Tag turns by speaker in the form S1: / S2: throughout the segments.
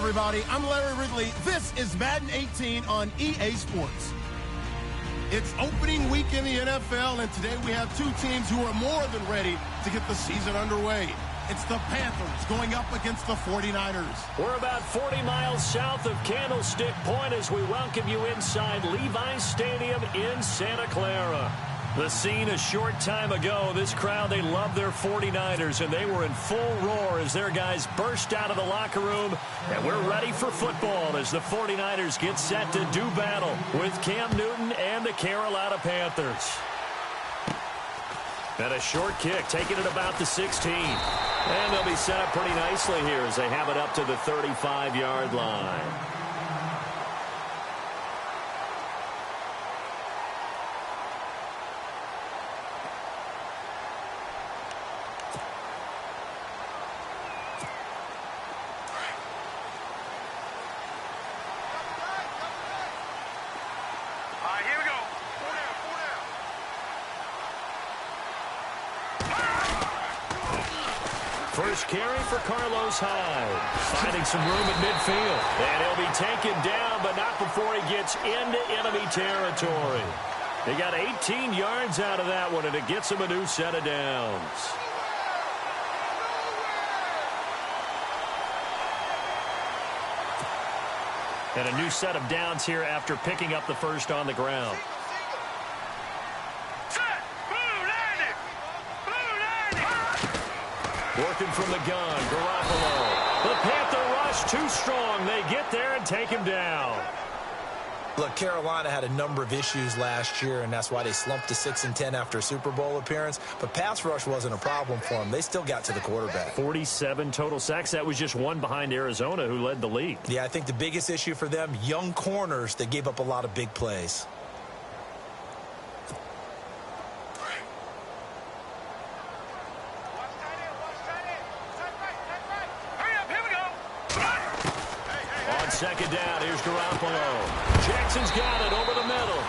S1: everybody. I'm Larry Ridley. This is Madden 18 on EA Sports. It's opening week in the NFL, and today we have two teams who are more than ready to get the season underway. It's the Panthers going up against the 49ers.
S2: We're about 40 miles south of Candlestick Point as we welcome you inside Levi's Stadium in Santa Clara. The scene a short time ago, this crowd, they love their 49ers, and they were in full roar as their guys burst out of the locker room. And we're ready for football as the 49ers get set to do battle with Cam Newton and the Carolina Panthers. And a short kick, taking it about the 16. And they'll be set up pretty nicely here as they have it up to the 35-yard line. First carry for Carlos Hyde. Finding some room at midfield. And he'll be taken down, but not before he gets into enemy territory. They got 18 yards out of that one, and it gets him a new set of downs. And a new set of downs here after picking up the first on the ground. Working from the gun, Garoppolo. The Panther rush too strong. They get there and take him down.
S3: Look, Carolina had a number of issues last year, and that's why they slumped to 6-10 after a Super Bowl appearance. But pass rush wasn't a problem for them. They still got to the quarterback.
S2: 47 total sacks. That was just one behind Arizona, who led the league.
S3: Yeah, I think the biggest issue for them, young corners that gave up a lot of big plays.
S2: Second down, here's Garoppolo. Jackson's got it over the middle.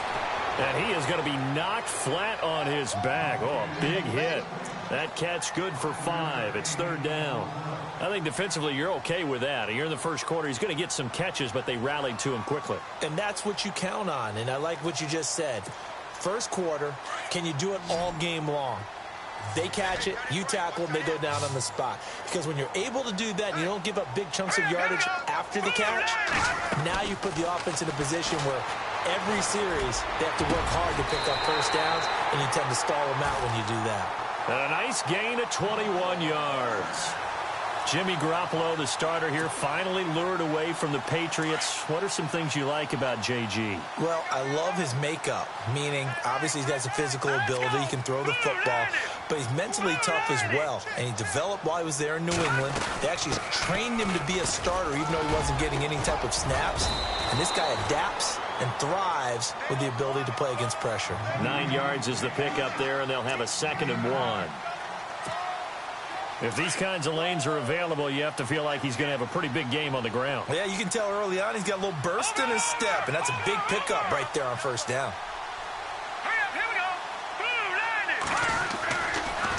S2: And he is going to be knocked flat on his back. Oh, a big hit. That catch good for 5. It's third down. I think defensively you're okay with that. You're in the first quarter. He's going to get some catches, but they rallied to him quickly.
S3: And that's what you count on, and I like what you just said. First quarter, can you do it all game long? They catch it, you tackle them, they go down on the spot. Because when you're able to do that and you don't give up big chunks of yardage after the catch, now you put the offense in a position where every series they have to work hard to pick up first downs, and you tend to stall them out when you do that.
S2: And a nice gain of 21 yards. Jimmy Garoppolo, the starter here, finally lured away from the Patriots. What are some things you like about JG?
S3: Well, I love his makeup, meaning obviously he's got some physical ability. He can throw the football, but he's mentally tough as well. And he developed while he was there in New England. They actually trained him to be a starter even though he wasn't getting any type of snaps. And this guy adapts and thrives with the ability to play against pressure.
S2: 9 yards is the pickup there, and they'll have a 2nd and 1. If these kinds of lanes are available, you have to feel like he's going to have a pretty big game on the ground.
S3: Yeah, you can tell early on he's got a little burst in his step, and that's a big pickup right there on first down.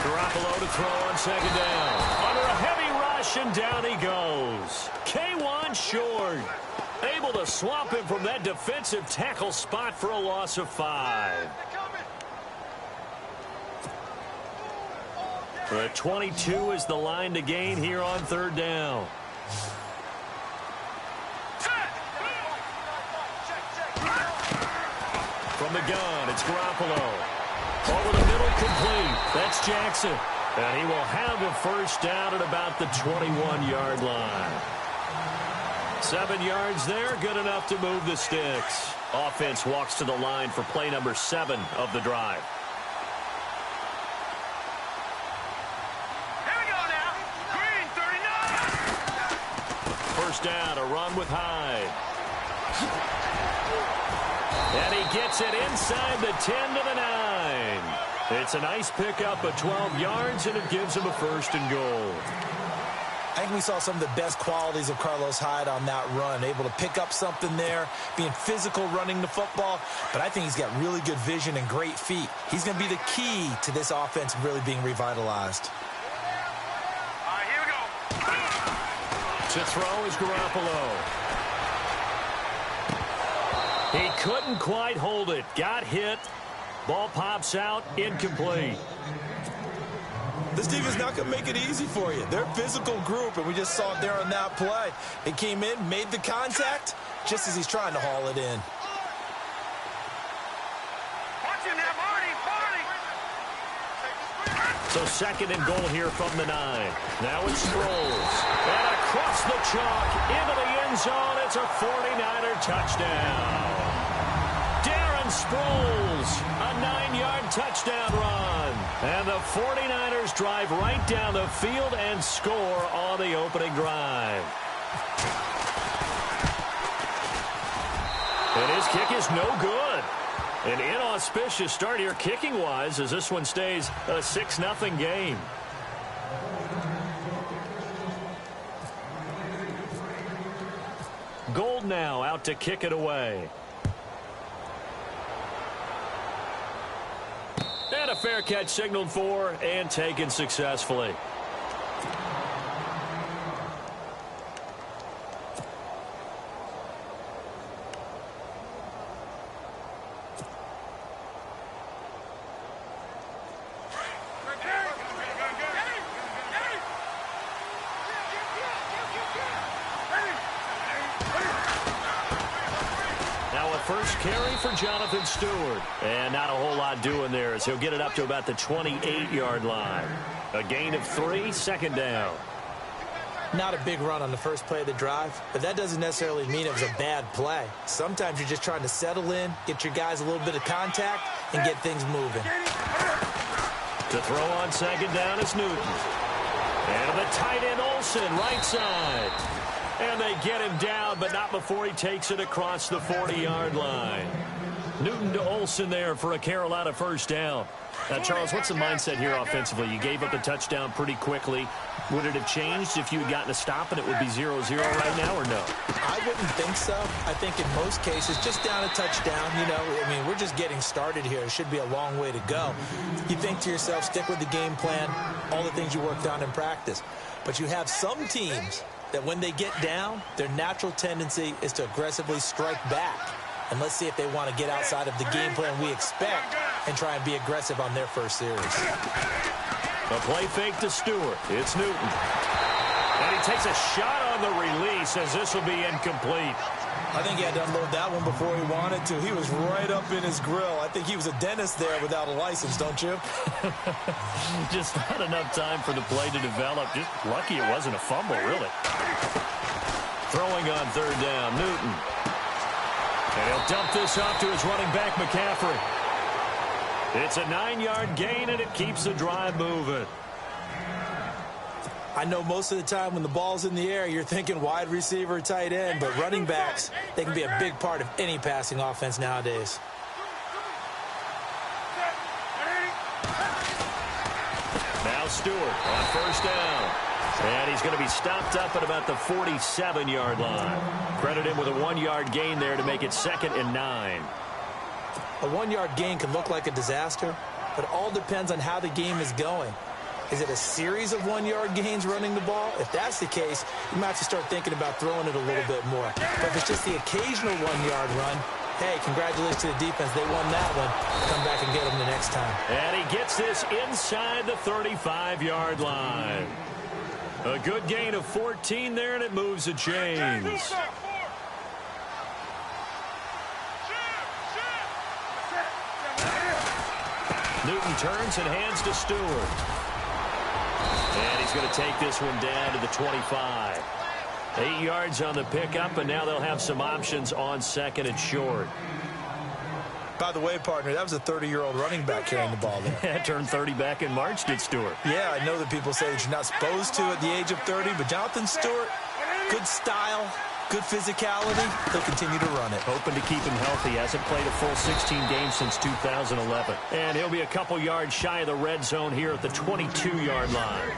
S2: Garoppolo to throw on 2nd down. Under a heavy rush, and down he goes. K1 short. Able to swamp him from that defensive tackle spot for a loss of 5. The 22 is the line to gain here on 3rd down. From the gun, it's Garoppolo. Over the middle, complete. That's Jackson. And he will have a first down at about the 21-yard line. 7 yards there, good enough to move the sticks. Offense walks to the line for play number 7 of the drive. First down, a run with Hyde. And he gets it inside the 10 to the 9. It's a nice pickup of 12 yards, and it gives him a 1st and goal.
S3: I think we saw some of the best qualities of Carlos Hyde on that run. Able to pick up something there, being physical running the football. But I think he's got really good vision and great feet. He's going to be the key to this offense really being revitalized.
S2: To throw is Garoppolo. He couldn't quite hold it. Got hit. Ball pops out. Incomplete.
S3: This team is not going to make it easy for you. They're a physical group, and we just saw it there on that play. He came in, made the contact, just as he's trying to haul it in.
S2: So second and goal here from the 9. Now it's Sproles. And across the chalk into the end zone. It's a 49er touchdown. Darren Sproles, a 9-yard touchdown run. And the 49ers drive right down the field and score on the opening drive. And his kick is no good. An inauspicious start here kicking-wise as this one stays a 6-0 game. Gold now out to kick it away. And a fair catch signaled for and taken successfully. First carry for Jonathan Stewart. And not a whole lot doing there as he'll get it up to about the 28-yard line. A gain of 3, second down.
S3: Not a big run on the first play of the drive, but that doesn't necessarily mean it was a bad play. Sometimes you're just trying to settle in, get your guys a little bit of contact, and get things moving.
S2: To throw on second down is Newton. And the tight end Olsen, right side. And they get him down, but not before he takes it across the 40-yard line. Newton to Olsen there for a Carolina first down. Now, Charles, what's the mindset here offensively? You gave up the touchdown pretty quickly. Would it have changed if you had gotten a stop and it would be 0-0 right now, or no?
S3: I wouldn't think so. I think in most cases, just down a touchdown, you know, I mean, we're just getting started here. It should be a long way to go. You think to yourself, stick with the game plan, all the things you worked on in practice. But you have some teams that when they get down, their natural tendency is to aggressively strike back. And let's see if they want to get outside of the game plan we expect and try and be aggressive on their first series.
S2: A play fake to Stewart. It's Newton. And he takes a shot on the release as this will be incomplete.
S3: I think he had to unload that one before he wanted to. He was right up in his grill. I think he was a dentist there without a license, don't you?
S2: Just not enough time for the play to develop. Just lucky it wasn't a fumble, really. Throwing on third down, Newton. And he'll dump this off to his running back, McCaffrey. It's a 9-yard gain, and it keeps the drive moving.
S3: I know most of the time when the ball's in the air, you're thinking wide receiver, tight end, but running backs, they can be a big part of any passing offense nowadays.
S2: Now Stewart on first down. And he's going to be stopped up at about the 47-yard line. Credit him with a 1-yard gain there to make it 2nd and 9.
S3: A 1-yard gain can look like a disaster, but it all depends on how the game is going. Is it a series of 1-yard gains running the ball? If that's the case, you might have to start thinking about throwing it a little bit more. But if it's just the occasional 1-yard run, hey, congratulations to the defense. They won that one. Come back and get them the next time.
S2: And he gets this inside the 35-yard line. A good gain of 14 there, and it moves the chains. Newton turns and hands to Stewart. And he's going to take this one down to the 25. 8 yards on the pickup, and now they'll have some options on second and short.
S3: By the way, partner, that was a 30-year-old running back carrying the ball there.
S2: Turned 30 back in March, did Stewart.
S3: Yeah, I know that people say that you're not supposed to at the age of 30, but Jonathan Stewart, good style, good physicality. He'll continue to run it.
S2: Hoping to keep him healthy. Hasn't played a full 16 games since 2011. And he'll be a couple yards shy of the red zone here at the 22-yard line.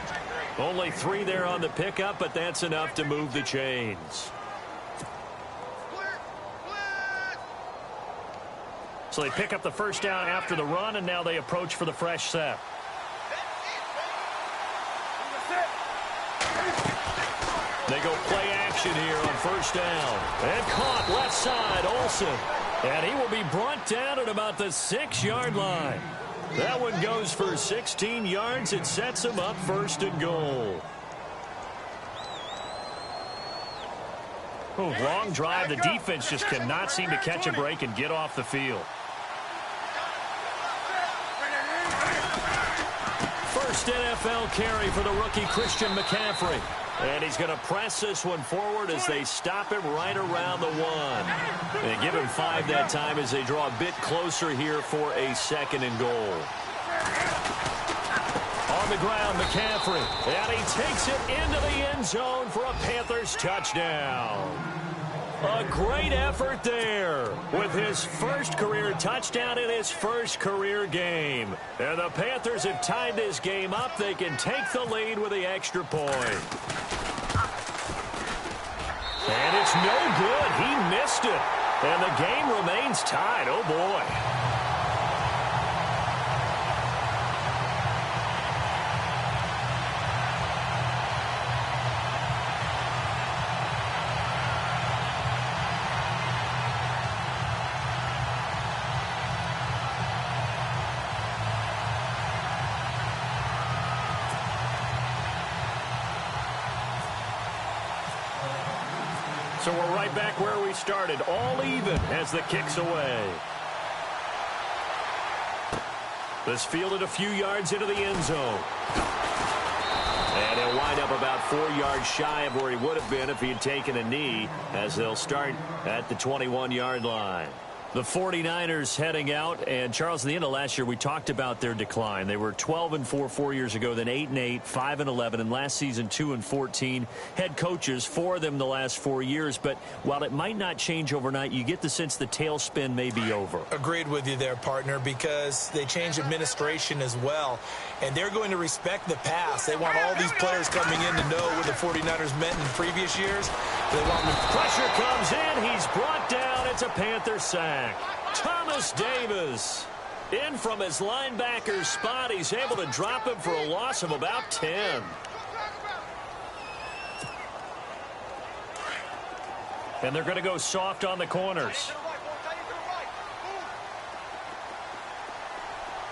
S2: Only 3 there on the pickup, but that's enough to move the chains. So they pick up the first down after the run, and now they approach for the fresh set. They go play first down. And caught left side, Olsen. And he will be brought down at about the 6-yard line. That one goes for 16 yards. It sets him up first and goal. Oh, long drive. The defense just cannot seem to catch a break and get off the field. First NFL carry for the rookie Christian McCaffrey. And he's going to press this one forward as they stop him right around the 1. They give him 5 that time as they draw a bit closer here for a 2nd and goal. On the ground, McCaffrey. And he takes it into the end zone for a Panthers touchdown. A great effort there with his first career touchdown in his first career game. And the Panthers have tied this game up. They can take the lead with the extra point. And it's no good. He missed it. And the game remains tied. Oh, boy. So we're right back where we started, all even as the kick's away. This fielded a few yards into the end zone. And he'll wind up about 4 yards shy of where he would have been if he had taken a knee, as they'll start at the 21-yard line. The 49ers heading out, and Charles, at the end of last year, we talked about their decline. They were 12-4 4 years ago, then 8-8, 5-11, and last season 2-14. Head coaches, 4 of them the last 4 years, but while it might not change overnight, you get the sense the tailspin may be over.
S3: Agreed with you there, partner, because they changed administration as well, and they're going to respect the pass. They want all these players coming in to know what the 49ers meant in previous years. They want them.
S2: Pressure comes in. He's brought down. It's a Panther sack. Thomas Davis in from his linebacker spot. He's able to drop him for a loss of about 10. And they're going to go soft on the corners.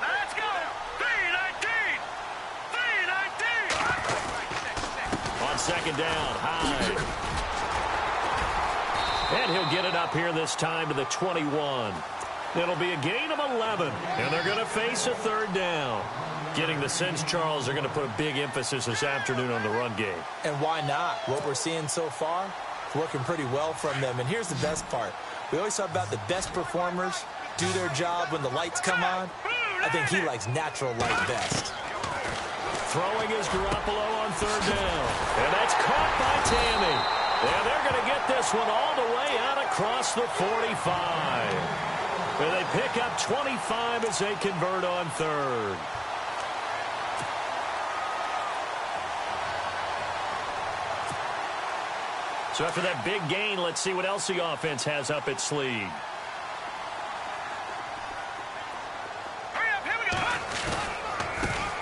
S4: Let's go. 3-19.
S2: On second down, Hyde. And he'll get it up here this time to the 21. It'll be a gain of 11, and they're going to face a third down. Getting the sense, Charles, they're going to put a big emphasis this afternoon on the run game.
S3: And why not? What we're seeing so far, working pretty well from them. And here's the best part. We always talk about the best performers do their job when the lights come on. I think he likes natural light best.
S2: Throwing is Garoppolo on third down. And that's caught by Tammy. And they're going to get this one all the way out across the 45. And they pick up 25 as they convert on third. So after that big gain, let's see what else the offense has up its sleeve.
S4: Hurry up, here we go.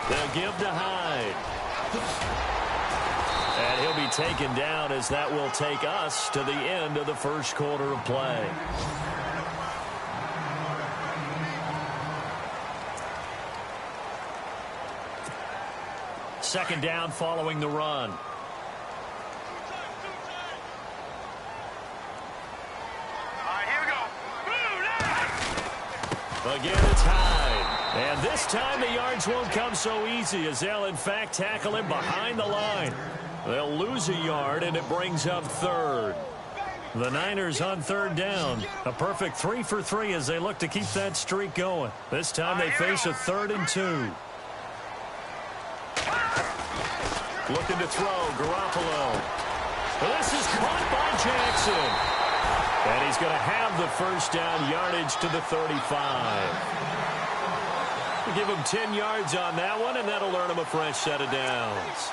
S2: They'll give to Hyde. And he'll be taken down as that will take us to the end of the first quarter of play. Second down following the run. Again, it's Hyde. And this time the yards won't come so easy as they'll, in fact, tackle him behind the line. They'll lose a yard, and it brings up third. The Niners on third down. A perfect 3 for 3 as they look to keep that streak going. This time they face a 3rd and 2. Looking to throw, Garoppolo. This is caught by Jackson. And he's going to have the first down, yardage to the 35. We'll give him 10 yards on that one, and that'll earn him a fresh set of downs.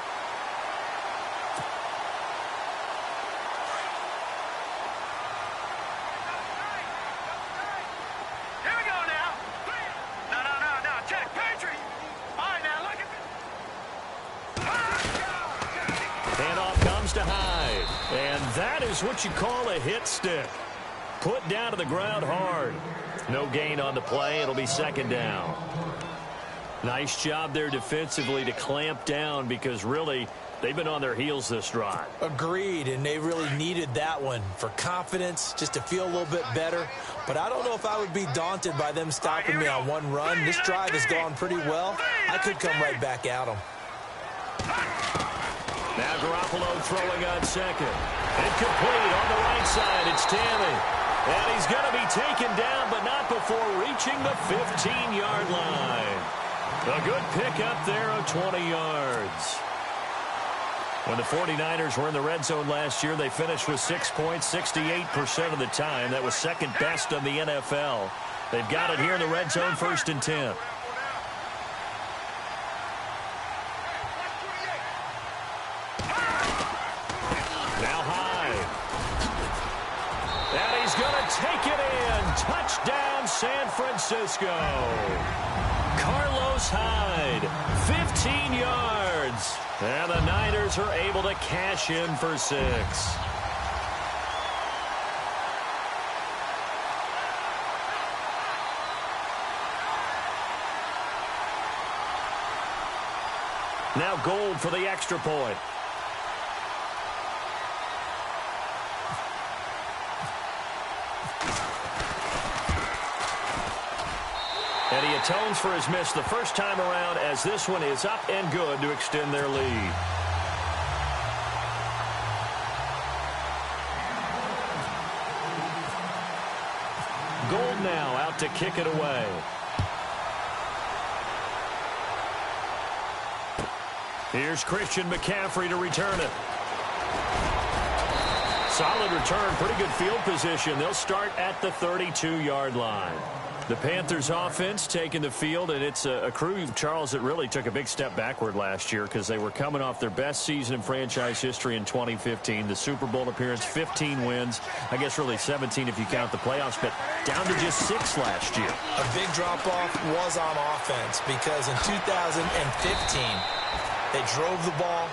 S4: Here we go now. No. Check. Patriot. All right, now look at this.
S2: Handoff comes to Hyde. And That is what you call a hit stick. Put down to the ground hard. No gain on the play. It'll be second down. Nice job there defensively to clamp down because really they've been on their heels this drive.
S3: Agreed, and they really needed that one for confidence, just to feel a little bit better. But I don't know if I would be daunted by them stopping me on one run. This drive has gone pretty well. I could come right back at them.
S2: Now Garoppolo throwing on second. Incomplete on the right side. It's Tammy. And he's going to be taken down, but not before reaching the 15-yard line. A good pickup there of 20 yards. When the 49ers were in the red zone last year, they finished with 6 points 68% of the time. That was second best in the NFL. They've got it here in the red zone, 1st and 10. Take it in. Touchdown, San Francisco. Carlos Hyde, 15 yards. And the Niners are able to cash in for 6. Now Gold for the extra point. And he atones for his miss the first time around as this one is up and good to extend their lead. Gold now out to kick it away. Here's Christian McCaffrey to return it. Solid return, pretty good field position. They'll start at the 32-yard line. The Panthers offense taking the field, and it's a crew, Charles, that really took a big step backward last year because they were coming off their best season in franchise history in 2015. The Super Bowl appearance, 15 wins. I guess really 17 if you count the playoffs, but down to just 6 last year.
S3: A big drop-off was on offense because in 2015, they drove the ball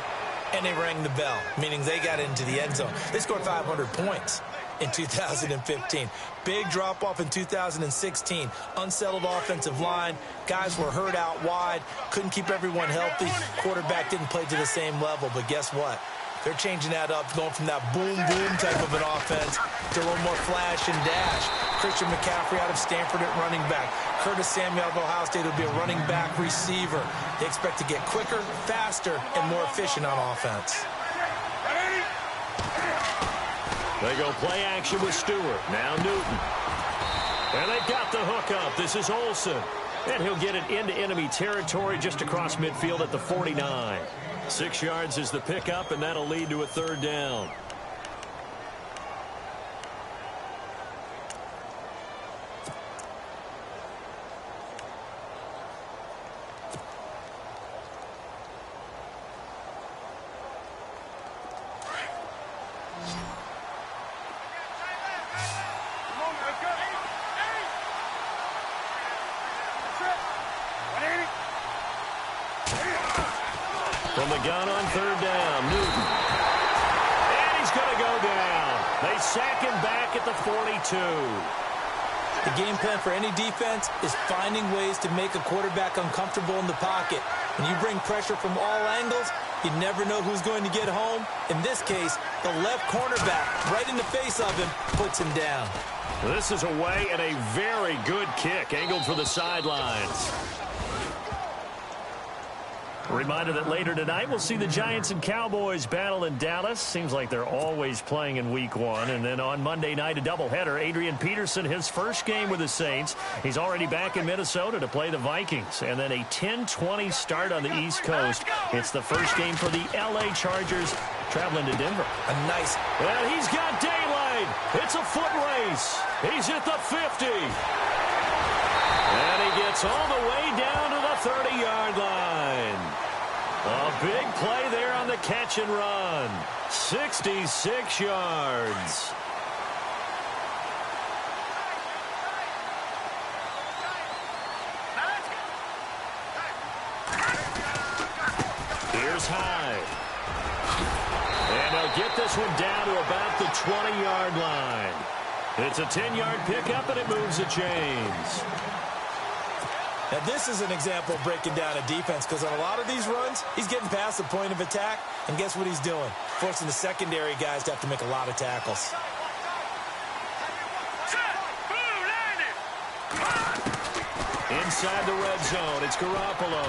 S3: and they rang the bell, meaning they got into the end zone. They scored 500 points. In 2015. Big drop-off in 2016. Unsettled offensive line. Guys were hurt out wide. Couldn't keep everyone healthy. Quarterback didn't play to the same level. But guess what? They're changing that up, going from that boom-boom type of an offense to a little more flash and dash. Christian McCaffrey out of Stanford at running back. Curtis Samuel of Ohio State will be a running back receiver. They expect to get quicker, faster, and more efficient on offense.
S2: They go play action with Stewart. Now Newton. And they've got the hook up. This is Olsen. And he'll get it into enemy territory just across midfield at the 49. 6 yards is the pickup, and that'll lead to a 3rd down. From the gun on 3rd down, Newton. And he's going to go down. They sack him back at the 42.
S3: The game plan for any defense is finding ways to make a quarterback uncomfortable in the pocket. When you bring pressure from all angles, you never know who's going to get home. In this case, the left cornerback, right in the face of him, puts him down.
S2: This is away and a very good kick, angled for the sidelines. A reminder that later tonight we'll see the Giants and Cowboys battle in Dallas. Seems like they're always playing in week 1. And then on Monday night, a doubleheader. Adrian Peterson, his first game with the Saints. He's already back in Minnesota to play the Vikings. And then a 10-20 start on the East Coast. It's the first game for the L.A. Chargers traveling to Denver.
S3: A nice.
S2: And he's got daylight. It's a foot race. He's at the 50. And he gets all the way down to the 30-yard line. A big play there on the catch and run. 66 yards. Here's Hyde. And they'll get this one down to about 20-yard line. It's a 10-yard pickup, and it moves the chains.
S3: Now, this is an example of breaking down a defense, because on a lot of these runs, he's getting past the point of attack, and guess what he's doing? Forcing the secondary guys to have to make a lot of tackles.
S2: Inside the red zone, it's Garoppolo.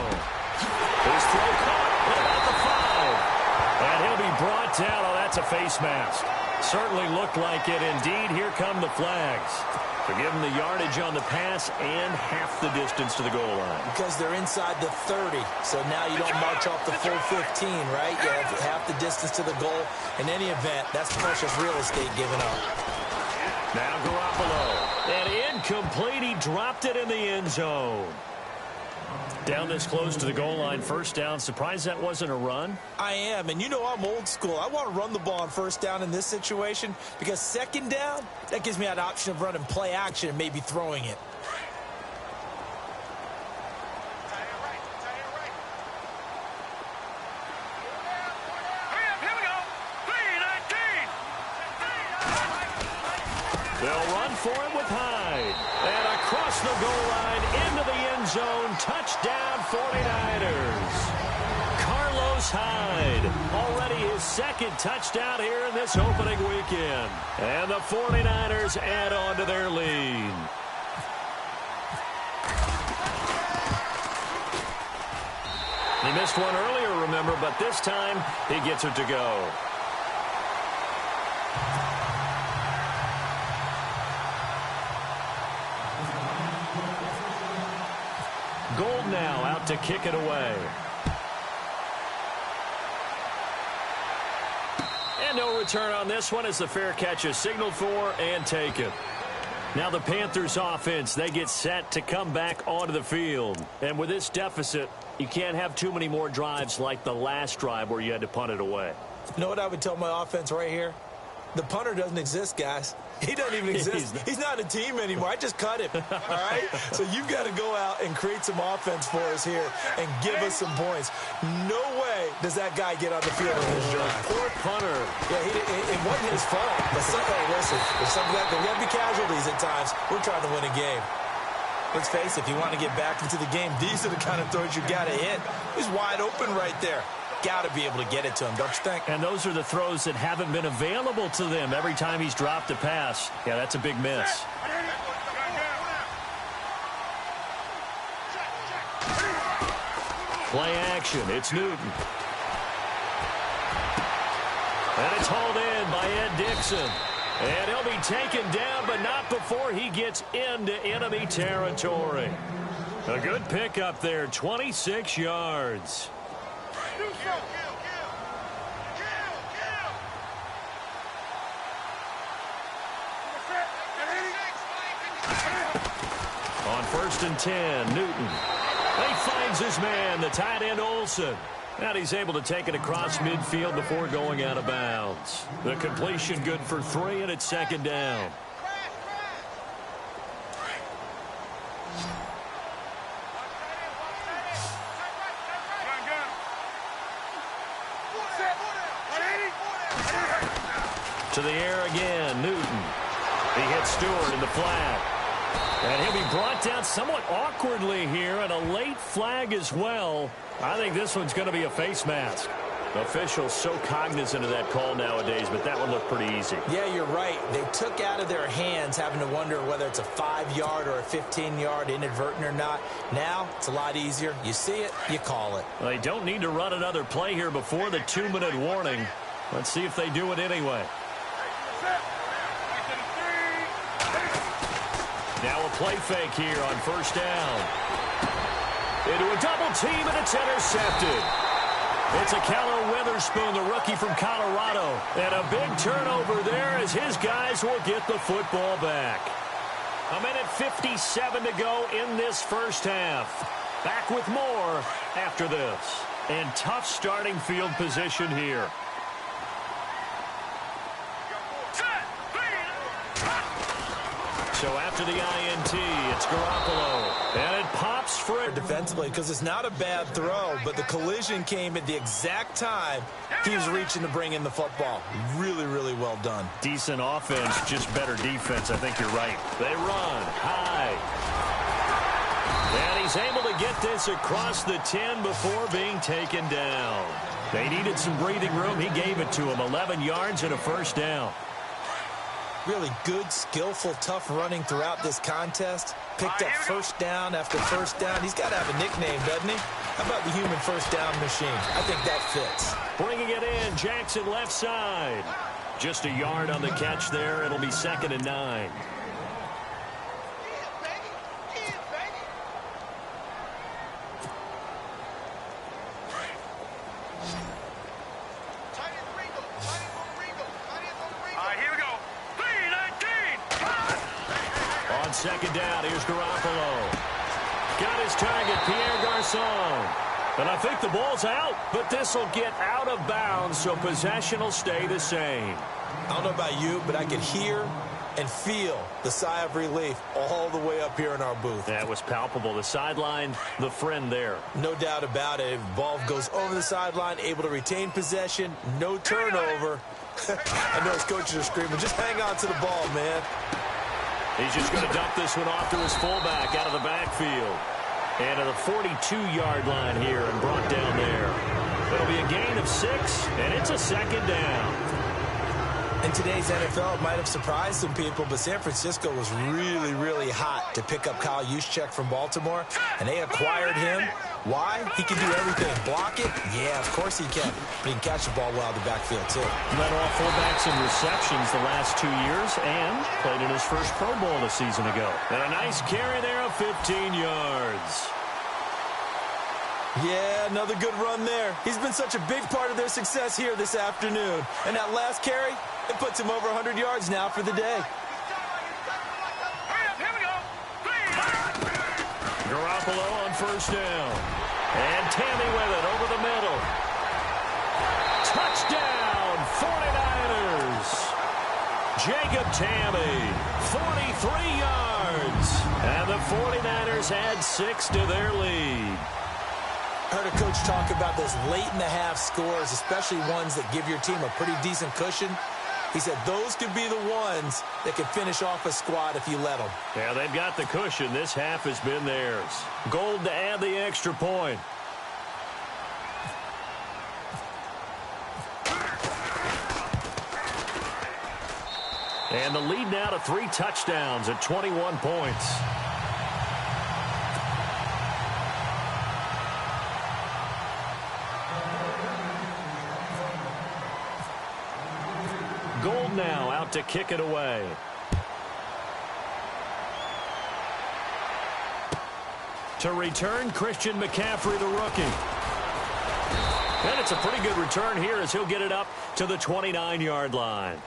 S2: His throw caught at about the 5. And he'll be brought down. Oh, that's a face mask. Certainly looked like it. Indeed, here come the flags. To give him the yardage on the pass and half the distance to the goal line.
S3: Because they're inside the 30, so now you don't march off the full 15, right? You have half the distance to the goal. In any event, that's precious real estate given up.
S2: Now Garoppolo. And incomplete. He dropped it in the end zone. Down this close to the goal line, first down. Surprised that wasn't a run?
S3: I am, and you know I'm old school. I want to run the ball on first down in this situation because second down, that gives me an option of running play action and maybe throwing it.
S2: They'll run for it with Hyde. And across the goal line, into the end zone, touchdown 49ers. Carlos Hyde, already his second touchdown here in this opening weekend. And the 49ers add on to their lead. He missed one earlier, remember, but this time he gets it to go. Gold now out to kick it away. And no return on this one as the fair catch is signaled for and taken. Now the Panthers offense, they get set to come back onto the field. And with this deficit, you can't have too many more drives like the last drive where you had to punt it away.
S3: You know what I would tell my offense right here? The punter doesn't exist, guys. He doesn't even exist. He's not a team anymore. I just cut him, all right? So you've got to go out and create some offense for us here and give us some points. No way does that guy get on the field in this drive.
S2: Poor punter.
S3: Yeah, it wasn't his fault. But hey, listen, there's something like there got to be casualties at times. We're trying to win a game. Let's face it, if you want to get back into the game, these are the kind of throws you got to hit. He's wide open right there. Got to be able to get it to him, don't you think?
S2: And those are the throws that haven't been available to them every time he's dropped a pass. Yeah, that's a big miss. Play action. It's Newton. And it's hauled in by Ed Dixon. And he'll be taken down, but not before he gets into enemy territory. A good pickup there, 26 yards. On 1st and 10, Newton. He finds his man, the tight end Olsen. And he's able to take it across midfield before going out of bounds. The completion good for 3, and it's second down. To the air again, Newton. He hits Stewart in the flat. And he'll be brought down somewhat awkwardly here, and a late flag as well. I think this one's going to be a face mask. Officials so cognizant of that call nowadays, but that one looked pretty easy.
S3: Yeah, you're right. They took out of their hands having to wonder whether it's a 5-yard or a 15-yard inadvertent or not. Now, it's a lot easier. You see it, you call it.
S2: Well, they don't need to run another play here before the 2-minute warning. Let's see if they do it anyway. Now a play fake here on 1st down. Into a double team, and it's intercepted. It's a Callow Witherspoon, the rookie from Colorado. And a big turnover there as his guys will get the football back. 1:57 to go in this first half. Back with more after this. And tough starting field position here. So after the INT, it's Garoppolo. And it pops free.
S3: Defensively, because it's not a bad throw, but the collision came at the exact time he was reaching to bring in the football. Really, really well done.
S2: Decent offense, just better defense. I think you're right. They run high. And he's able to get this across the 10 before being taken down. They needed some breathing room. He gave it to him. 11 yards and a first down.
S3: Really good, skillful, tough running throughout this contest. Picked up first down after first down. He's got to have a nickname, doesn't he? How about the human first down machine? I think that fits.
S2: Bringing it in, Jackson left side. Just a yard on the catch there. It'll be 2nd and 9. On 2nd down, here's Garoppolo. Got his target, Pierre Garçon. And I think the ball's out, but this will get out of bounds, so possession will stay the same.
S3: I don't know about you, but I could hear and feel the sigh of relief all the way up here in our booth.
S2: That was palpable. The sideline, the friend there.
S3: No doubt about it. Ball goes over the sideline, able to retain possession, no turnover. I know his coaches are screaming, just hang on to the ball, man.
S2: He's just going to dump this one off to his fullback out of the backfield. And to the 42-yard line here and brought down there. It'll be a gain of 6, and it's a 2nd down.
S3: In today's NFL, it might have surprised some people, but San Francisco was really, really hot to pick up Kyle Juszczyk from Baltimore, and they acquired him. Why? He can do everything. Block it? Yeah, of course he can. But he can catch the ball well out of the backfield, too.
S2: Led all fullbacks in receptions the last 2 years and played in his first Pro Bowl a season ago. And a nice carry there of 15 yards.
S3: Yeah, another good run there. He's been such a big part of their success here this afternoon. And that last carry, it puts him over 100 yards now for the day.
S2: Garoppolo on first down. And Tammy with it over the middle. Touchdown, 49ers. Jacob Tammy, 43 yards. And the 49ers add 6 to their lead.
S3: I heard a coach talk about those late-in-the-half scores, especially ones that give your team a pretty decent cushion. He said those could be the ones that could finish off a squad if you let them.
S2: Yeah, they've got the cushion. This half has been theirs. Gold to add the extra point. And the lead now to 3 touchdowns at 21 points. Gold now out to kick it away. To return, Christian McCaffrey, the rookie. And it's a pretty good return here as he'll get it up to the 29-yard line.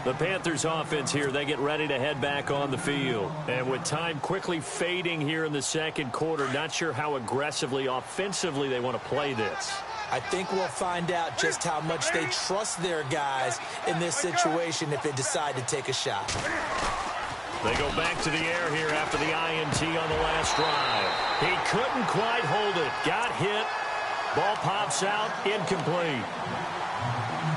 S2: The Panthers offense here, they get ready to head back on the field. And with time quickly fading here in the second quarter, not sure how aggressively, offensively they want to play this.
S3: I think we'll find out just how much they trust their guys in this situation if they decide to take a shot.
S2: They go back to the air here after the INT on the last drive. He couldn't quite hold it. Got hit. Ball pops out. Incomplete.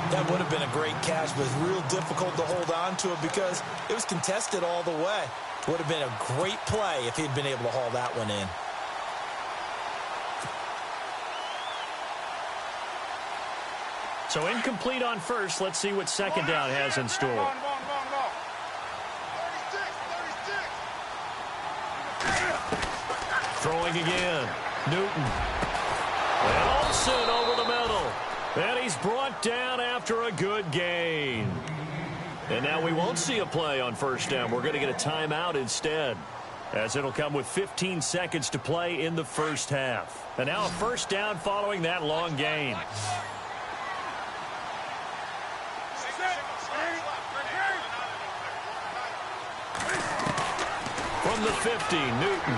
S3: That would have been a great catch, but it's real difficult to hold on to it because it was contested all the way. Would have been a great play if he'd been able to haul that one in.
S2: So incomplete on first. Let's see what second down has in store. Throwing again. Newton. And Olsen over the middle. And he's brought down after a good gain. And now we won't see a play on first down. We're going to get a timeout instead, as it'll come with 15 seconds to play in the first half. And now a first down following that long gain. From the 50, Newton.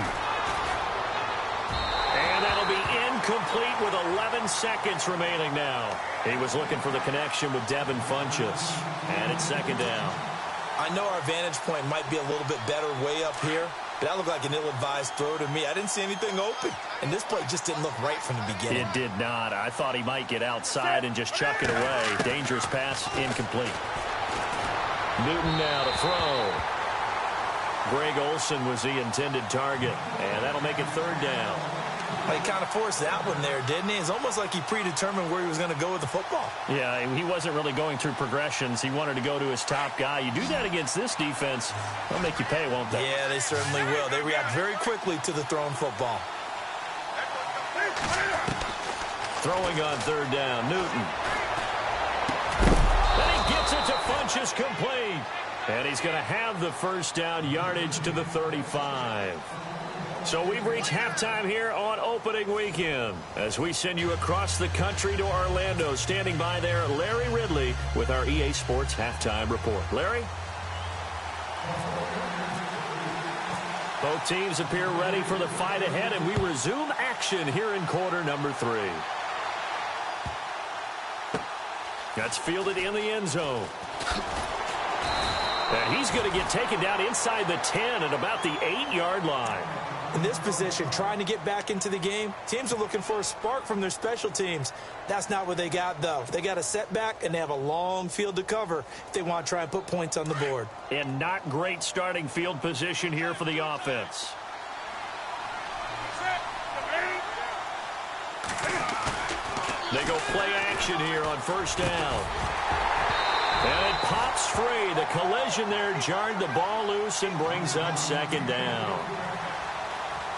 S2: And that'll be incomplete with 11 seconds remaining now. He was looking for the connection with Devin Funchess. And it's second down.
S3: I know our vantage point might be a little bit better way up here, but that looked like an ill-advised throw to me. I didn't see anything open, and this play just didn't look right from the beginning.
S2: It did not. I thought he might get outside and just chuck it away. Dangerous pass, incomplete. Newton now to throw. Greg Olsen was the intended target, and that'll make it third down.
S3: Well, he kind of forced that one there, didn't he? It's almost like he predetermined where he was going to go with the football.
S2: Yeah, he wasn't really going through progressions. He wanted to go to his top guy. You do that against this defense, they'll make you pay, won't they?
S3: Yeah, they certainly will. They react very quickly to the thrown football.
S2: Throwing on third down, Newton. And he gets it to Funchess complete. And he's going to have the first down, yardage to the 35. So we've reached halftime here on opening weekend as we send you across the country to Orlando. Standing by there, Larry Ridley with our EA Sports halftime report. Larry? Both teams appear ready for the fight ahead, and we resume action here in quarter number 3. That's fielded in the end zone. And he's going to get taken down inside the 10 at about the 8-yard line.
S3: In this position, trying to get back into the game, teams are looking for a spark from their special teams. That's not what they got, though. They got a setback, and they have a long field to cover if they want to try and put points on the board.
S2: And not great starting field position here for the offense. They go play action here on first down. And it pops free. The collision there jarred the ball loose and brings up second down.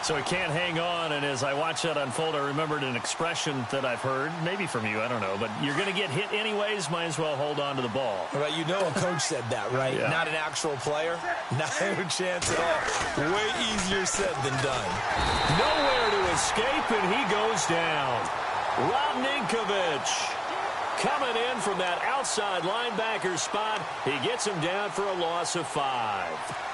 S2: So he can't hang on, and as I watch that unfold, I remembered an expression that I've heard, maybe from you, I don't know, but you're going to get hit anyways, might as well hold on to the ball.
S3: Right, you know a coach said that, right?
S2: Yeah.
S3: Not an actual player. Not a chance at all. Way easier said than done.
S2: Nowhere to escape, and he goes down. Rob Ninkovich coming in from that outside linebacker spot. He gets him down for a loss of 5.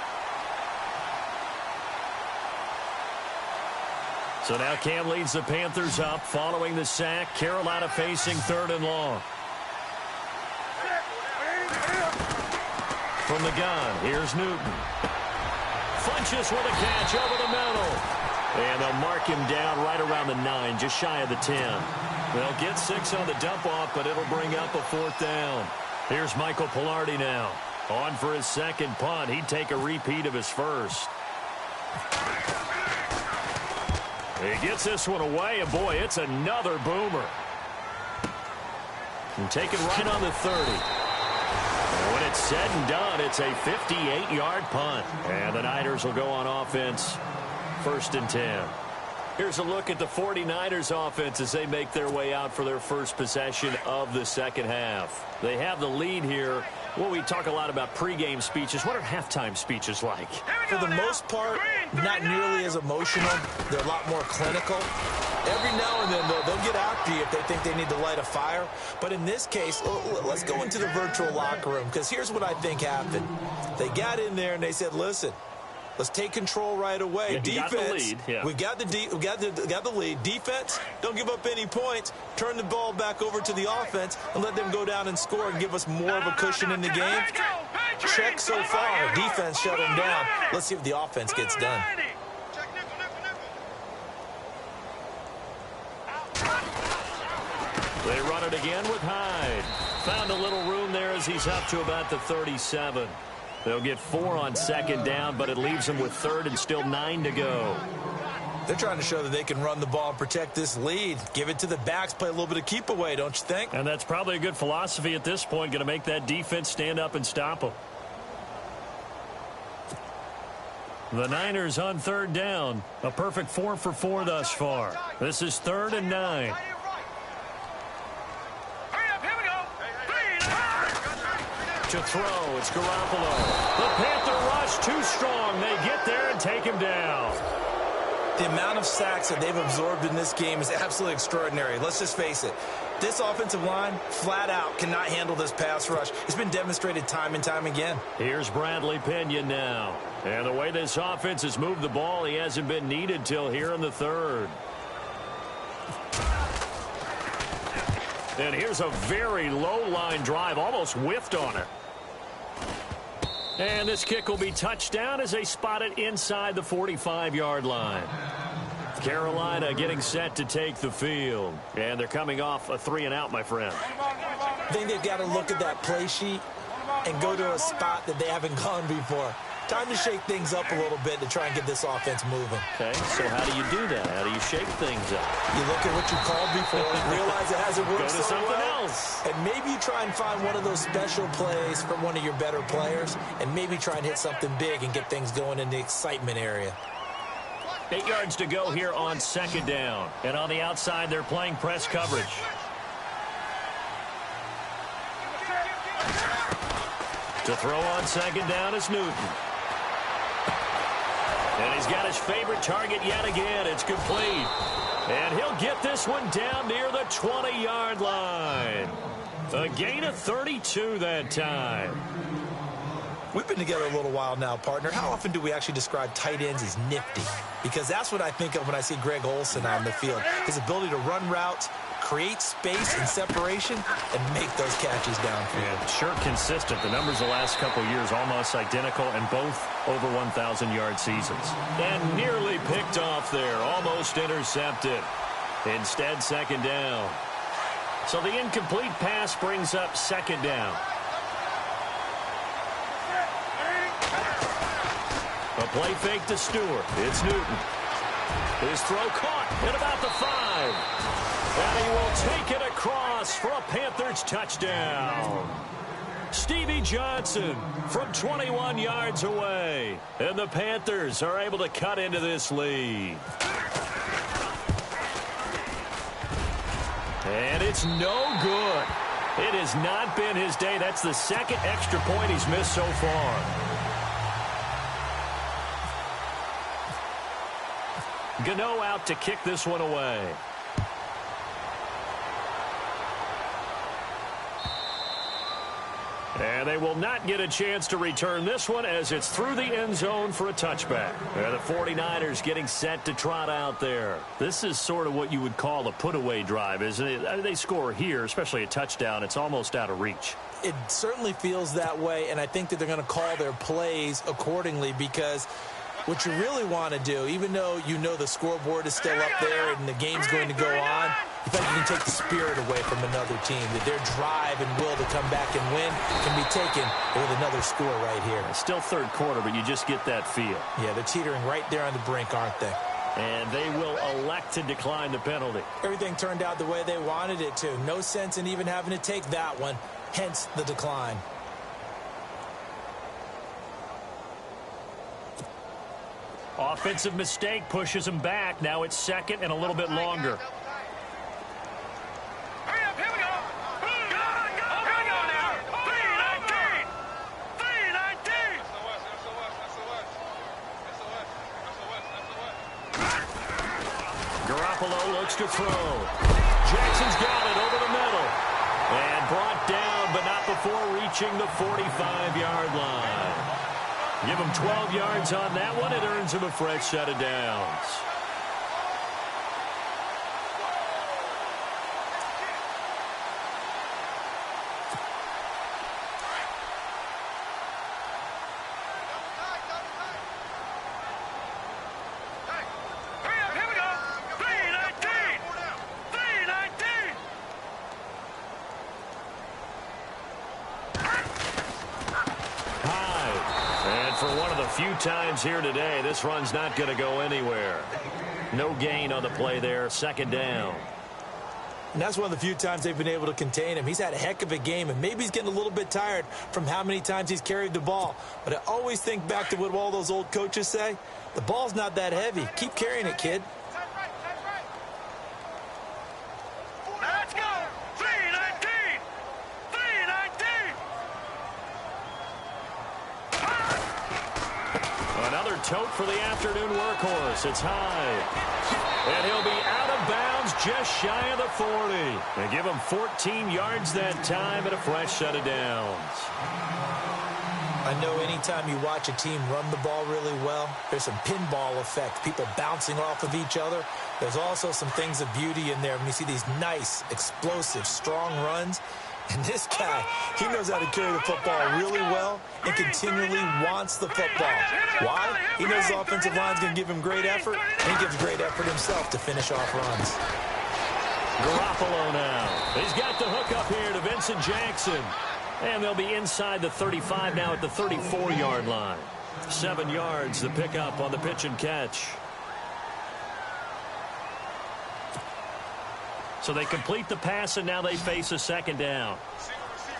S2: So now Cam leads the Panthers up following the sack. Carolina facing 3rd and long. From the gun, here's Newton. Funchess with a catch over the middle. And they'll mark him down right around the 9, just shy of the 10. They'll get 6 on the dump-off, but it'll bring up a 4th down. Here's Michael Pilardi now. On for his second punt. He'd take a repeat of his first. He gets this one away, and boy, it's another boomer. And taken right on the 30. And when it's said and done, it's a 58-yard punt. And the Niners will go on offense, 1st and 10. Here's a look at the 49ers offense as they make their way out for their first possession of the second half. They have the lead here. Well, we talk a lot about pregame speeches. What are halftime speeches like?
S3: For the most part, not nearly as emotional. They're a lot more clinical. Every now and then, though, they'll get after you if they think they need to light a fire. But in this case, let's go into the virtual locker room, because here's what I think happened. They got in there and they said, listen, let's take control right away.
S2: Yeah,
S3: defense,
S2: got the lead. Yeah.
S3: we got the lead. Defense, don't give up any points. Turn the ball back over to the offense and let them go down and score and give us more of a cushion in the game. Check so far. Defense shut them down. Let's see if the offense gets done.
S2: They run it again with Hyde. Found a little room there as he's up to about the 37. They'll get 4 on second down, but it leaves them with 3rd and still 9 to go.
S3: They're trying to show that they can run the ball and protect this lead. Give it to the backs, play a little bit of keep away, don't you think?
S2: And that's probably a good philosophy at this point, going to make that defense stand up and stop them. The Niners on 3rd down. A perfect 4 for 4 thus far. This is 3rd and 9. To throw, it's Garoppolo. The Panther rush too strong. They get there and take him down.
S3: The amount of sacks that they've absorbed in this game is absolutely extraordinary. Let's just face it. This offensive line, flat out, cannot handle this pass rush. It's been demonstrated time and time again.
S2: Here's Bradley Pinion now. And the way this offense has moved the ball, he hasn't been needed till here in the 3rd. And here's a very low-line drive, almost whiffed on it. And this kick will be touchdown as they spot it inside the 45-yard line. Carolina getting set to take the field. And they're coming off a 3-and-out, my friend.
S3: I think they've got to look at that play sheet and go to a spot that they haven't gone before. Time to shake things up a little bit to try and get this offense moving.
S2: Okay, so how do you do that? How do you shake things up?
S3: You look at what you called before, realize it hasn't worked
S2: Go to
S3: so
S2: something
S3: well,
S2: else.
S3: and maybe you try and find one of those special plays from one of your better players, and maybe try and hit something big and get things going in the excitement area.
S2: 8 yards to go here on second down. And on the outside, they're playing press coverage. To throw on second down is Newton. And he's got his favorite target yet again. It's complete. And he'll get this one down near the 20-yard line. A gain of 32 that time.
S3: We've been together a little while now, partner. How often do we actually describe tight ends as nifty? Because that's what I think of when I see Greg Olsen on the field. His ability to run routes, create space and separation, and make those catches downfield.
S2: Yeah, sure consistent. The numbers the last couple years almost identical, and both over 1,000-yard seasons. And nearly picked off there, almost intercepted. Instead, second down. So the incomplete pass brings up second down. A play fake to Stewart. It's Newton. His throw caught at about the 5. And he will take it across for a Panthers touchdown. Stevie Johnson from 21 yards away. And the Panthers are able to cut into this lead. And it's no good. It has not been his day. That's the second extra point he's missed so far. Gano out to kick this one away. And they will not get a chance to return this one as it's through the end zone for a touchback. And the 49ers getting set to trot out there. This is sort of what you would call a put-away drive, isn't it? They score here, especially a touchdown. It's almost out of reach.
S3: It certainly feels that way, and I think that they're going to call their plays accordingly, because what you really want to do, even though you know the scoreboard is still up there and the game's going to go on, you think you can take the spirit away from another team, that their drive and will to come back and win can be taken with another score right here.
S2: It's still third quarter, but you just get that feel.
S3: Yeah, they're teetering right there on the brink, aren't they?
S2: And they will elect to decline the penalty.
S3: Everything turned out the way they wanted it to. No sense in even having to take that one, hence the decline.
S2: Offensive mistake pushes him back. Now it's second and a little bit longer.
S4: Hurry up, here we go. Here we go now. 3-19. 3-19.
S2: Garoppolo looks to throw. Jackson's got it over the middle. And brought down, but not before reaching the 45-yard line. Give him 12 yards on that one. It earns him a fresh set of downs.
S4: Hurry up, here we go. 3-19. 3-19.
S2: And for one of the few times here today, this run's not going to go anywhere. No gain on the play there. Second down.
S3: And that's one of the few times they've been able to contain him. He's had a heck of a game, and maybe he's getting a little bit tired from how many times he's carried the ball. But I always think back to what all those old coaches say. The ball's not that heavy. Keep carrying it, kid.
S4: Let's go. 3-19. 3-19.
S2: Another tote for the afternoon workhorse. It's high. And he'll be out of bounds just shy of the 40. They give him 14 yards that time and a fresh set of downs.
S3: I know anytime you watch a team run the ball really well, there's some pinball effect, people bouncing off of each other. There's also some things of beauty in there when you see these nice, explosive, strong runs. And this guy, he knows how to carry the football really well and continually wants the football. Why? He knows the offensive line's going to give him great effort, and he gives great effort himself to finish off runs.
S2: Garoppolo now. He's got the hook up here to Vincent Jackson. And they'll be inside the 35 now at the 34-yard line. 7 yards, the pickup on the pitch and catch. So they complete the pass, and now they face a second down.
S4: Single receiver.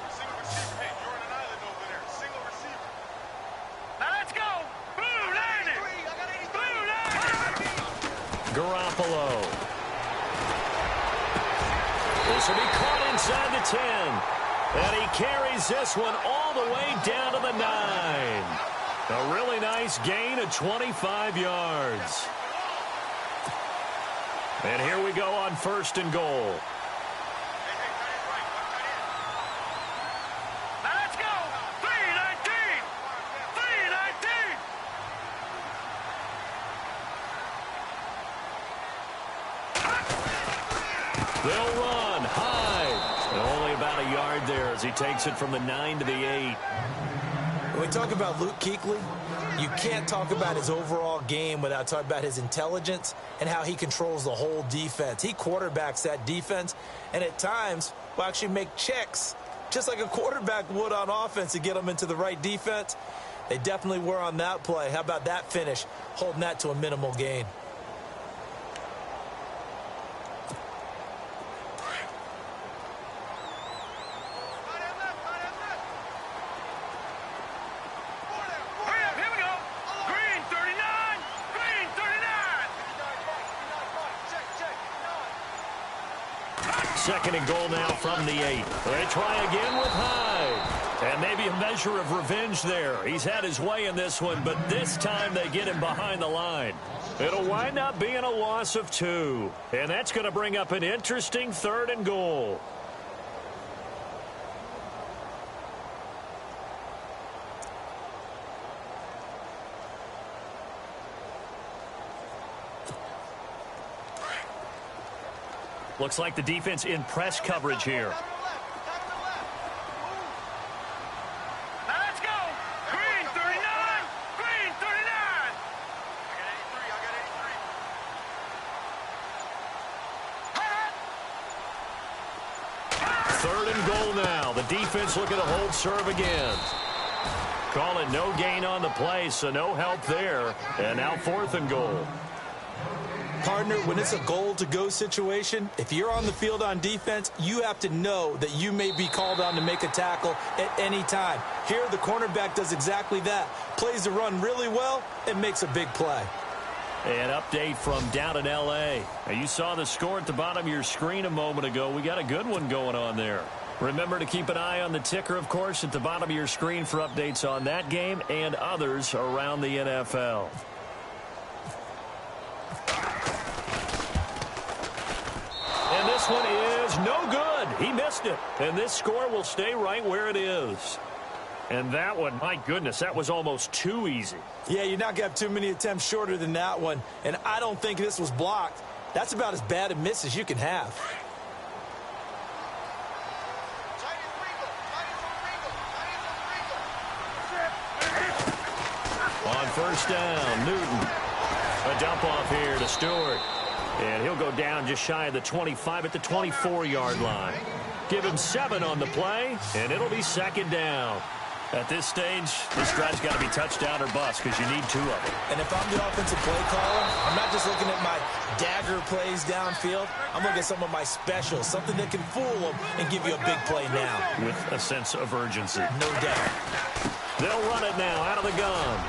S4: Hey, you're on an island over there. Single receiver. Now let's go. Blue line it. Blue line it.
S2: Garoppolo. This will be caught inside the 10. And he carries this one all the way down to the 9. A really nice gain of 25 yards. And here we go on 1st and goal.
S4: Now let's go. 319. 319.
S2: They'll run high. Only about a yard there as he takes it from the 9 to the 8.
S3: When we talk about Luke Kuechly, you can't talk about his overall game without talking about his intelligence and how he controls the whole defense. He quarterbacks that defense and at times will actually make checks just like a quarterback would on offense to get them into the right defense. They definitely were on that play. How about that finish, holding that to a minimal gain?
S2: Second and goal now from the 8. They try again with Hyde. And maybe a measure of revenge there. He's had his way in this one, but this time they get him behind the line. It'll wind up being a loss of 2. And that's going to bring up an interesting 3rd and goal. Looks like the defense in press coverage here.
S4: Now let's go. Green 39. Green 39. I got 83.
S2: 3rd and goal now. The defense looking to hold serve again. Call it no gain on the play, so no help there. And now 4th and goal.
S3: Partner, when it's a goal-to-go situation, if you're on the field on defense, you have to know that you may be called on to make a tackle at any time. Here, the cornerback does exactly that. Plays the run really well and makes a big play.
S2: An update from down in L.A. Now, you saw the score at the bottom of your screen a moment ago. We got a good one going on there. Remember to keep an eye on the ticker, of course, at the bottom of your screen for updates on that game and others around the NFL. And this one is no good. He missed it. And this score will stay right where it is. And that one, my goodness, that was almost too easy.
S3: Yeah, you're not going to have too many attempts shorter than that one. And I don't think this was blocked. That's about as bad a miss as you can have.
S2: On 1st down, Newton. A dump off here to Stewart. And he'll go down just shy of the 25 at the 24-yard line. Give him 7 on the play, and it'll be 2nd down. At this stage, this drive's got to be touchdown or bust because you need 2 of them.
S3: And if I'm the offensive play caller, I'm not just looking at my dagger plays downfield. I'm looking at some of my specials, something that can fool them and give you a big play now.
S2: With a sense of urgency.
S3: No doubt.
S2: They'll run it now out of the gun.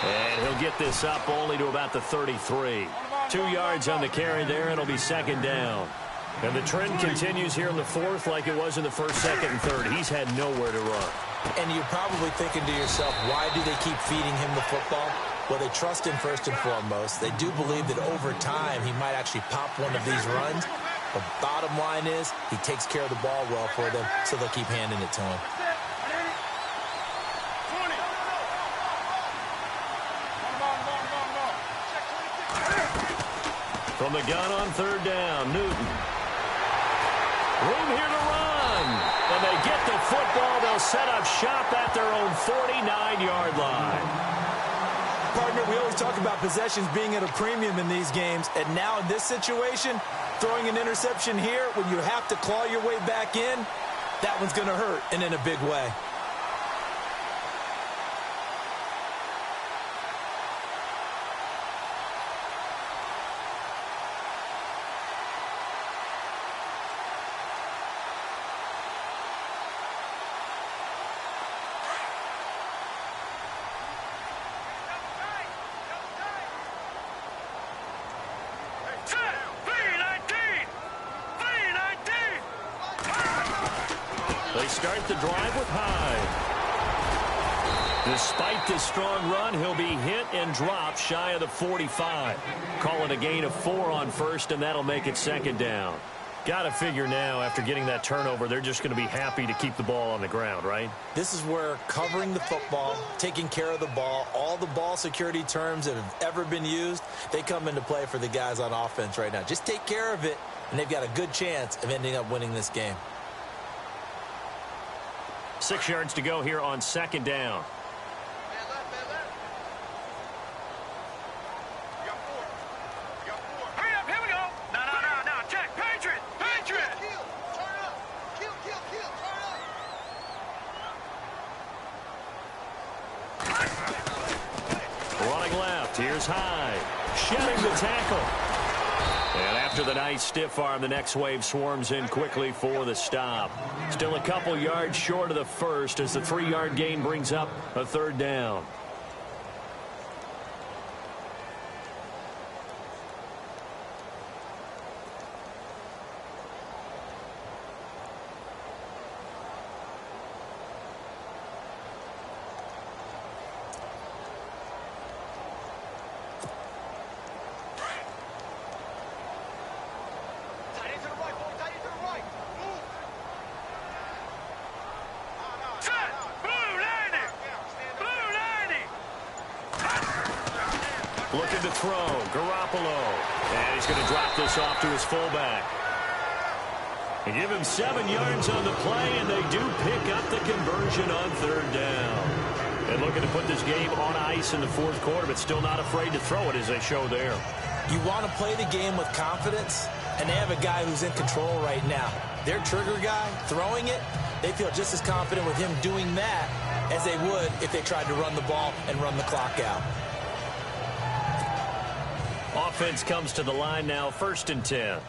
S2: And he'll get this up only to about the 33. 2 yards on the carry there. It'll be 2nd down. And the trend continues here in the 4th like it was in the 1st, 2nd, and 3rd. He's had nowhere to run.
S3: And you're probably thinking to yourself, why do they keep feeding him the football? Well, they trust him first and foremost. They do believe that over time he might actually pop one of these runs. The bottom line is he takes care of the ball well for them, so they'll keep handing it to him.
S2: From the gun on 3rd down, Newton. Room here to run. And they get the football. They'll set up shop at their own 49-yard line.
S3: Partner, we always talk about possessions being at a premium in these games. And now in this situation, throwing an interception here when you have to claw your way back in, that one's going to hurt, and in a big way.
S2: They start the drive with Hyde. Despite this strong run, he'll be hit and dropped shy of the 45. Call it a gain of 4 on first, and that'll make it second down. Got to figure now, after getting that turnover, they're just going to be happy to keep the ball on the ground, right?
S3: This is where covering the football, taking care of the ball, all the ball security terms that have ever been used, they come into play for the guys on offense right now. Just take care of it, and they've got a good chance of ending up winning this game.
S2: 6 yards to go here on second down.
S4: Hurry up, here we go. No, check. Patriot. Kill, turn up. Kill, turn up.
S2: Running left, here's Hyde. Shedding the tackle. And after the nice stiff arm, the next wave swarms in quickly for the stop. Still a couple yards short of the first as the 3-yard gain brings up a third down. Looking to throw, Garoppolo. And he's going to drop this off to his fullback. They give him 7 yards on the play, and they do pick up the conversion on third down. And looking to put this game on ice in the fourth quarter, but still not afraid to throw it as they show there.
S3: You want to play the game with confidence, and they have a guy who's in control right now. Their trigger guy, throwing it, they feel just as confident with him doing that as they would if they tried to run the ball and run the clock out.
S2: Offense comes to the line now, 1st and 10.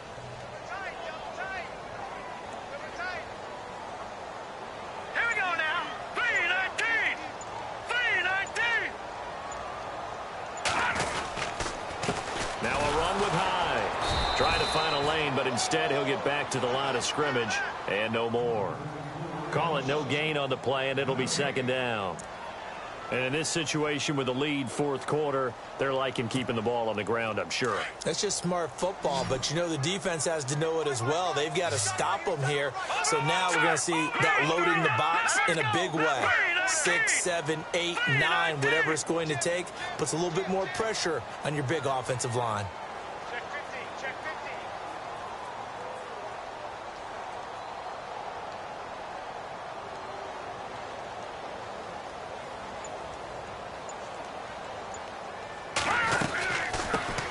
S2: Now a run with Hyde. Trying to find a lane, but instead he'll get back to the line of scrimmage and no more. Call it no gain on the play, and it'll be second down. And in this situation with the lead, fourth quarter, they're liking keeping the ball on the ground, I'm sure.
S3: That's just smart football, but you know the defense has to know it as well. They've got to stop them here. So now we're going to see that loading the box in a big way. 6, 7, 8, 9, whatever it's going to take, puts a little bit more pressure on your big offensive line.
S4: Check 50.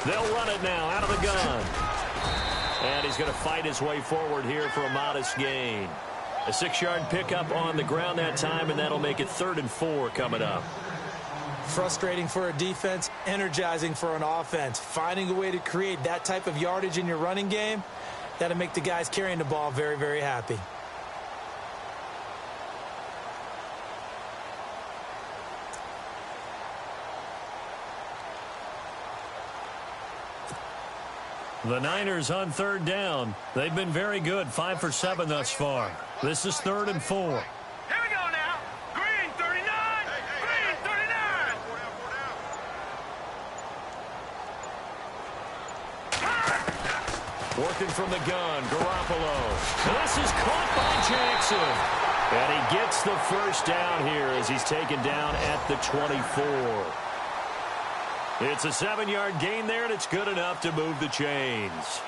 S2: They'll run it now out of the gun. And he's going to fight his way forward here for a modest gain. A 6-yard pickup on the ground that time, and that'll make it 3rd and 4 coming up.
S3: Frustrating for a defense, energizing for an offense. Finding a way to create that type of yardage in your running game, that'll make the guys carrying the ball very, very happy.
S2: The Niners on 3rd down. They've been very good, 5 for 7 thus far. This is 3rd and 4.
S4: Here we go now. Green 39. Green 39.
S2: Working from the gun, Garoppolo. This is caught by Jackson. And he gets the first down here as he's taken down at the 24. It's a 7-yard gain there, and it's good enough to move the chains.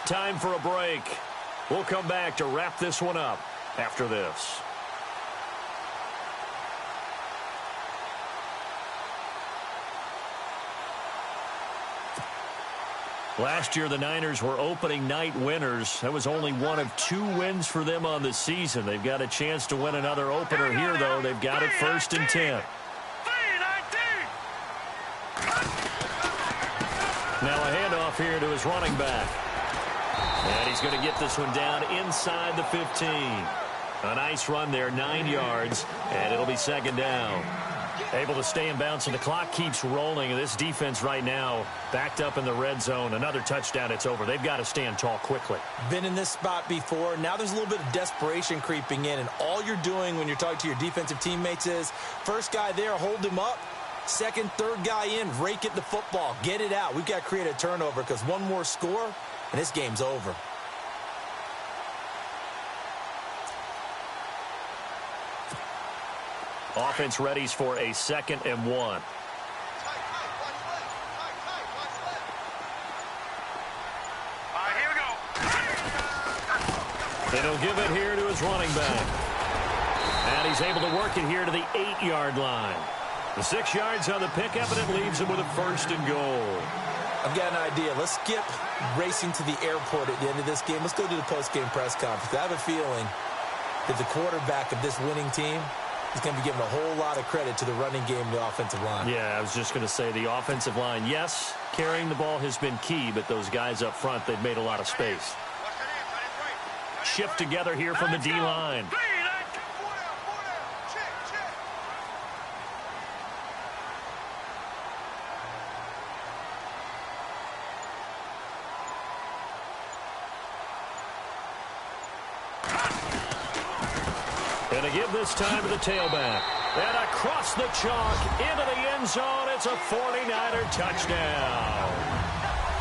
S2: Time for a break. We'll come back to wrap this one up after this. Last year, the Niners were opening night winners. That was only one of 2 wins for them on the season. They've got a chance to win another opener here, though. They've got it 1st and 10. Now a handoff here to his running back. And he's going to get this one down inside the 15. A nice run there, 9 yards, and it'll be 2nd down. Able to stay in bounds, and the clock keeps rolling. And this defense right now backed up in the red zone. Another touchdown, it's over. They've got to stand tall quickly.
S3: Been in this spot before. Now there's a little bit of desperation creeping in, and all you're doing when you're talking to your defensive teammates is, first guy there, hold him up. Second, third guy in, rake at the football. Get it out. We've got to create a turnover because one more score, and this game's over.
S2: Offense readies for a 2nd and 1.
S4: All right, here we go.
S2: And he'll give it here to his running back. And he's able to work it here to the 8-yard line. The 6 yards on the pickup, and it leaves him with a 1st and goal.
S3: I've got an idea. Let's skip racing to the airport at the end of this game. Let's go to the post-game press conference. I have a feeling that the quarterback of this winning team is going to be giving a whole lot of credit to the running game and the offensive line.
S2: Yeah, I was just going to say the offensive line, yes, carrying the ball has been key, but those guys up front, they've made a lot of space. Shift together here from the D-line. And to give this time to the tailback. And across the chalk into the end zone. It's a 49er touchdown.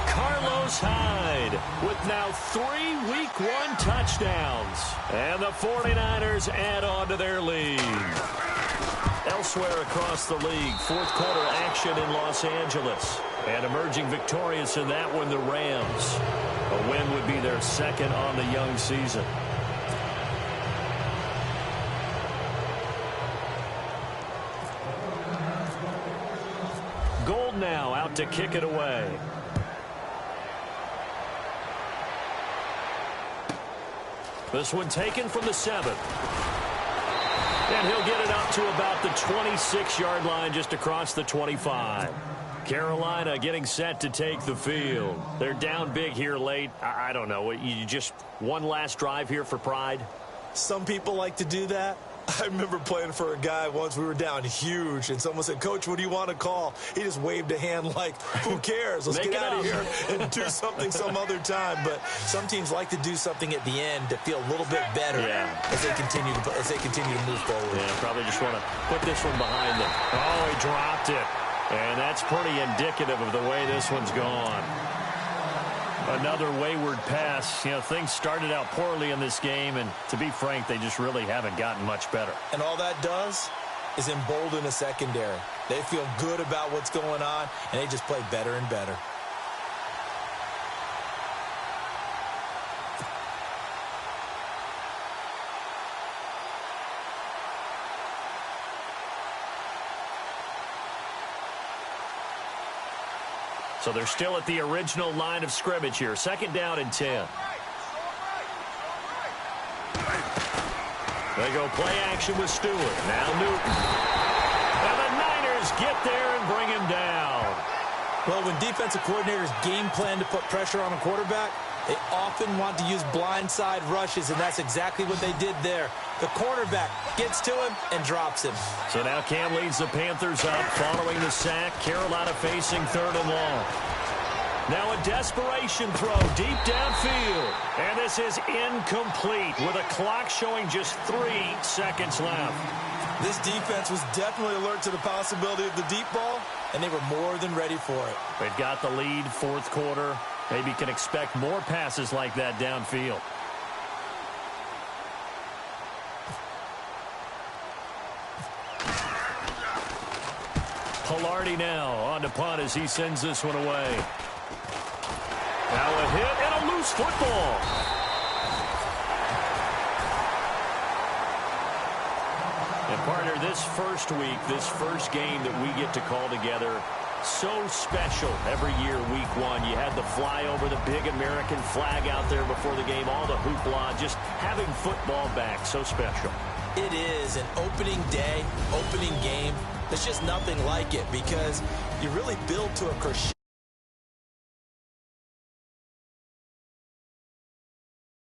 S2: Carlos Hyde with now 3 Week 1 touchdowns. And the 49ers add on to their lead. Elsewhere across the league, 4th quarter action in Los Angeles. And emerging victorious in that one, the Rams. A win would be their 2nd on the young season. Gold now out to kick it away. This one taken from the 7. And he'll get it up to about the 26-yard line, just across the 25. Carolina getting set to take the field. They're down big here late. I don't know. You just one last drive here for pride?
S3: Some people like to do that. I remember playing for a guy once. We were down huge, and someone said, "Coach, what do you want to call?" He just waved a hand like, who cares? Let's get out of here and do something some other time. But some teams like to do something at the end to feel a little bit better as they continue to move forward.
S2: Yeah, probably just want to put this one behind them. Oh, he dropped it. And that's pretty indicative of the way this one's gone. Another wayward pass. You know, things started out poorly in this game, and to be frank, they just really haven't gotten much better.
S3: And all that does is embolden a secondary. They feel good about what's going on, and they just play better and better.
S2: So they're still at the original line of scrimmage here. 2nd down and 10. They go play action with Stewart. Now Newton. And the Niners get there and bring him down.
S3: Well, when defensive coordinators game plan to put pressure on a quarterback, they often want to use blindside rushes, and that's exactly what they did there. The quarterback gets to him and drops him.
S2: So now Cam leads the Panthers up following the sack. Carolina facing 3rd and long. Now a desperation throw deep downfield. And this is incomplete with a clock showing just 3 seconds left.
S3: This defense was definitely alert to the possibility of the deep ball, and they were more than ready for it.
S2: They've got the lead, 4th quarter. Maybe can expect more passes like that downfield. Pilardi now on to punt as he sends this one away. Now a hit and a loose football. And partner, this first week, this first game that we get to call together, so special every year, week one. You had the flyover, the big American flag out there before the game, all the hoopla, just having football back, so special.
S3: It is an opening day, opening game. There's just nothing like it because you really build to a crescendo.